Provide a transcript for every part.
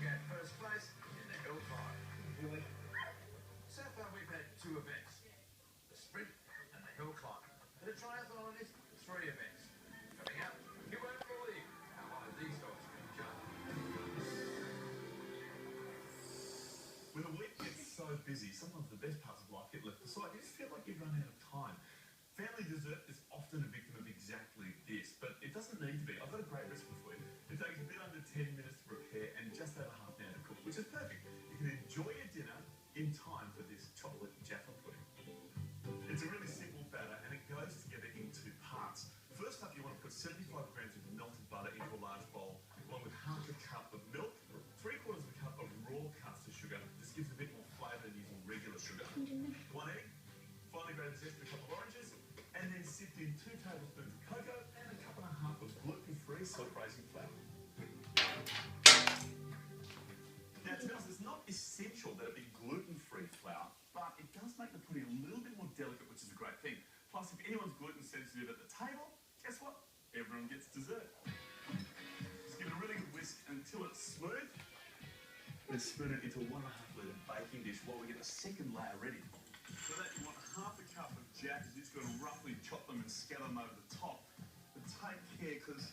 look at first place in the hill climb. So far we've had 2 events, the sprint and the hill climb. For the triathlon is 3 events. Coming up, you won't believe how one of these dogs can jump. When a week gets so busy, sometimes the best parts of life get left aside. You just feel like you've run out of time. Family dessert is often a victim of exactly this, but it doesn't need to be. I've got a great recipe for you. It takes a bit under 10 minutes to prepare and just over half an hour to cook, which is perfect. You can enjoy your dinner in time for this chocolate Jaffa pudding. It's a really simple batter and it goes together in 2 parts. First up, you want to put 75 grams of melted butter into a large bowl, along with half a cup of milk, 3/4 of a cup of raw caster sugar. This gives a bit more flavour than using regular sugar. 1 egg, finely grated zest for a couple of oranges, and then sift in 2 tablespoons of cocoa and a cup and a half of gluten-free self-raising flour. Now, to be honest, it's not essential that it be gluten-free flour, but it does make the pudding a little bit more delicate, which is a great thing. Plus, if anyone's gluten-sensitive at the table, guess what? Everyone gets dessert. Just give it a really good whisk until it's smooth. Then spoon it into a 1.5 litre baking dish while we get the second layer ready. For that, you want half a cup of Jack. You're just going to roughly chop them and scatter them over the top. But take care, because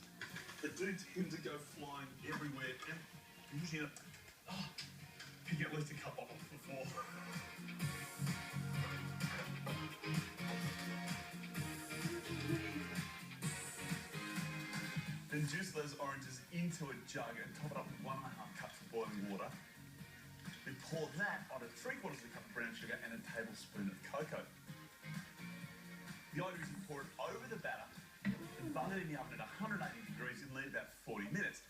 they do tend to go flying everywhere. And usually, you get at least a cup off the floor. Then juice those oranges into a jug and top it up with 1.5 cups of boiling water. Then pour that on 3/4 of a cup of brown sugar and a tablespoon of cocoa. The idea is you pour it over the batter and bun it in the oven at 180 degrees and leave about 40 minutes.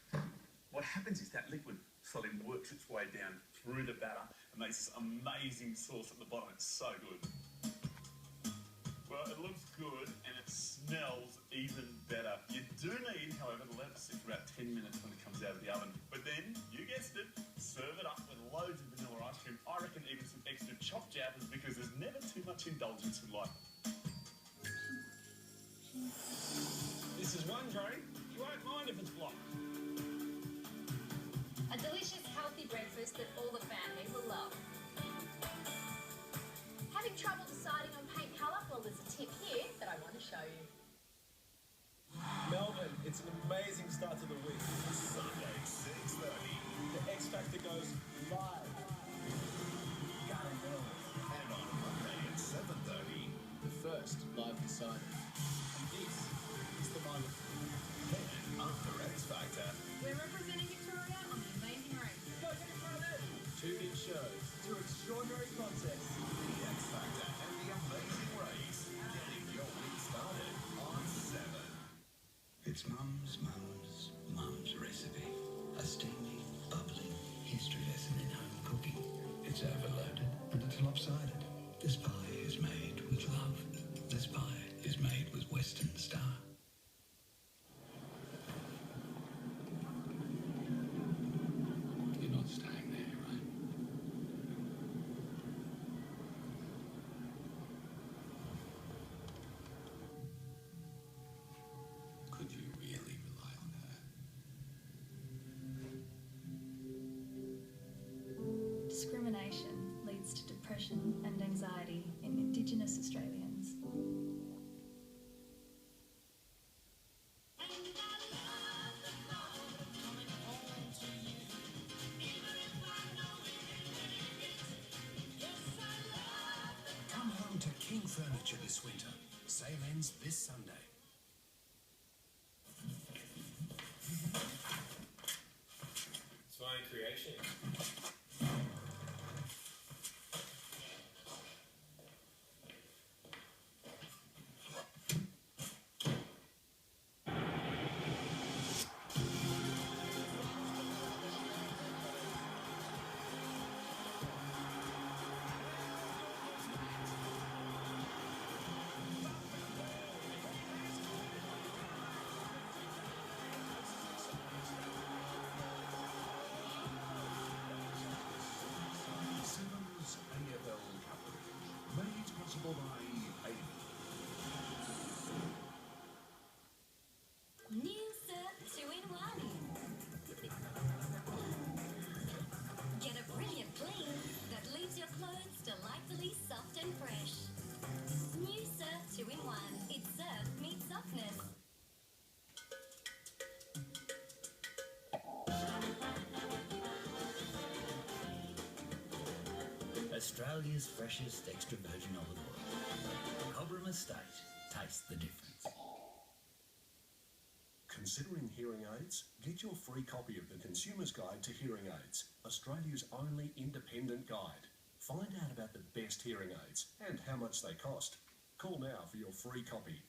What happens is that liquid slowly works its way down through the batter and makes this amazing sauce at the bottom. It's so good. Well, it looks good and it smells even better. You do need, however, to let it sit for about 10 minutes when it comes out of the oven. But then, you guessed it, serve it up with loads of vanilla ice cream. I reckon even some extra chopped Jaffas, because there's never too much indulgence in life. This is one drink you won't mind if it's blocked. A delicious, healthy breakfast that all the family will love. Having trouble deciding on paint colour? Well, there's a tip here that I want to show you. Melbourne, it's an amazing start to the week. Sunday, 6:30. The X Factor goes live. Gary Mills. And on Monday at 7:30. The first live decided. And this is the moment. Then after X Factor. We're representing Victoria on the Amazing Race. Go get it right there. 2 big shows, 2 extraordinary contests. The X Factor and the Amazing Race. Getting your week started on 7. It's Mum's recipe. A steamy, bubbling history lesson in home cooking. It's overloaded and it's lopsided. This pie is made with love. This pie is made with Western Star. You're not staying there, right? Could you really rely on her? Discrimination leads to depression and anxiety in Indigenous Australians. Come home to King Furniture this winter. Sale ends this Sunday. Swine creation. Australia's freshest extra virgin olive oil. Cobram Estate. Taste the difference. Considering hearing aids? Get your free copy of the Consumer's Guide to Hearing Aids, Australia's only independent guide. Find out about the best hearing aids and how much they cost. Call now for your free copy.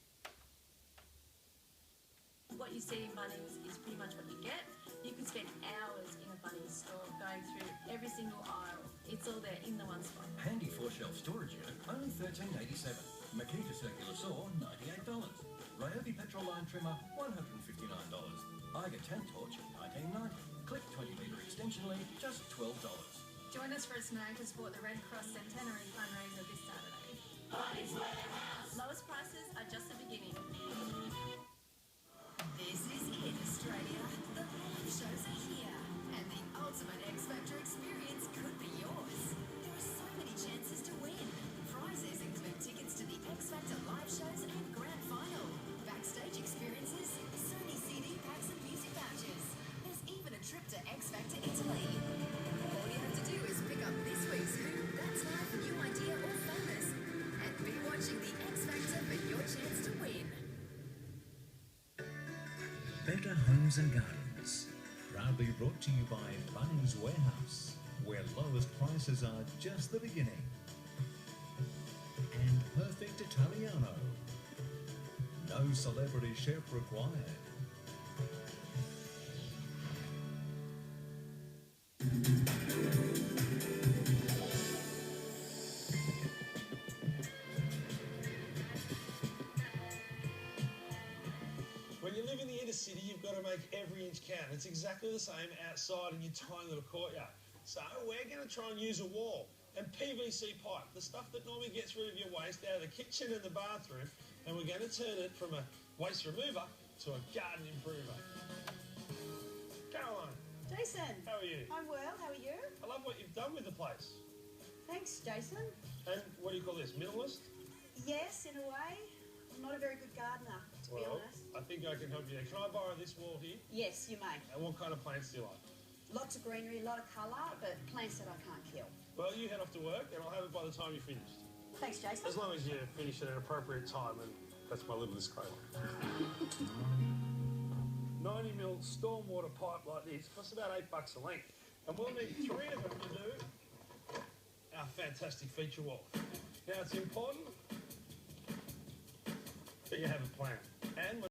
What you see in Bunnings is pretty much what you get. You could spend hours in a Bunnings store going through every single aisle. It's all there in the one spot. Handy 4-shelf storage unit, only $13.87. Makita circular saw, $98. Ryobi petrol line trimmer, $159. Eiger tank torch, $19.90. Click 20-metre extension lead, just $12. Join us for a snack to support the Red Cross Centenary fundraiser this Saturday. Lowest prices are just the beginning. This is it, Australia. The live shows are here, and the ultimate X Factor experience could be yours. There are so many chances to win. Prizes include tickets to the X Factor live shows and grand final, backstage experiences, Sony CD packs and music vouchers. There's even a trip to X Factor Italy. All you have to do is pick up this week's Who, That's Live, New Idea or Famous, and be watching the X Factor for your chance to win. Better Homes and Gardens, proudly brought to you by Bunnings Warehouse, where lowest prices are just the beginning. And Perfect Italiano, no celebrity chef required. When you live in the inner city, you've got to make every inch count. It's exactly the same outside in your tiny little courtyard. So we're going to try and use a wall and PVC pipe, the stuff that normally gets rid of your waste out of the kitchen and the bathroom, and we're going to turn it from a waste remover to a garden improver. Caroline. Jason. How are you? I'm well, how are you? I love what you've done with the place. Thanks, Jason. And what do you call this, minimalist? Yes, in a way. I'm not a very good gardener, to be honest. I think I can help you there. Can I borrow this wall here? Yes, you may. And what kind of plants do you like? Lots of greenery, a lot of colour, but plants that I can't kill. Well, you head off to work, and I'll have it by the time you're finished. Thanks, Jason. As long as you finish at an appropriate time, and that's my little disclaimer. 90mm stormwater pipe like this costs about $8 a length, and we'll need 3 of them to do our fantastic feature wall. Now, it's important that you have a plan.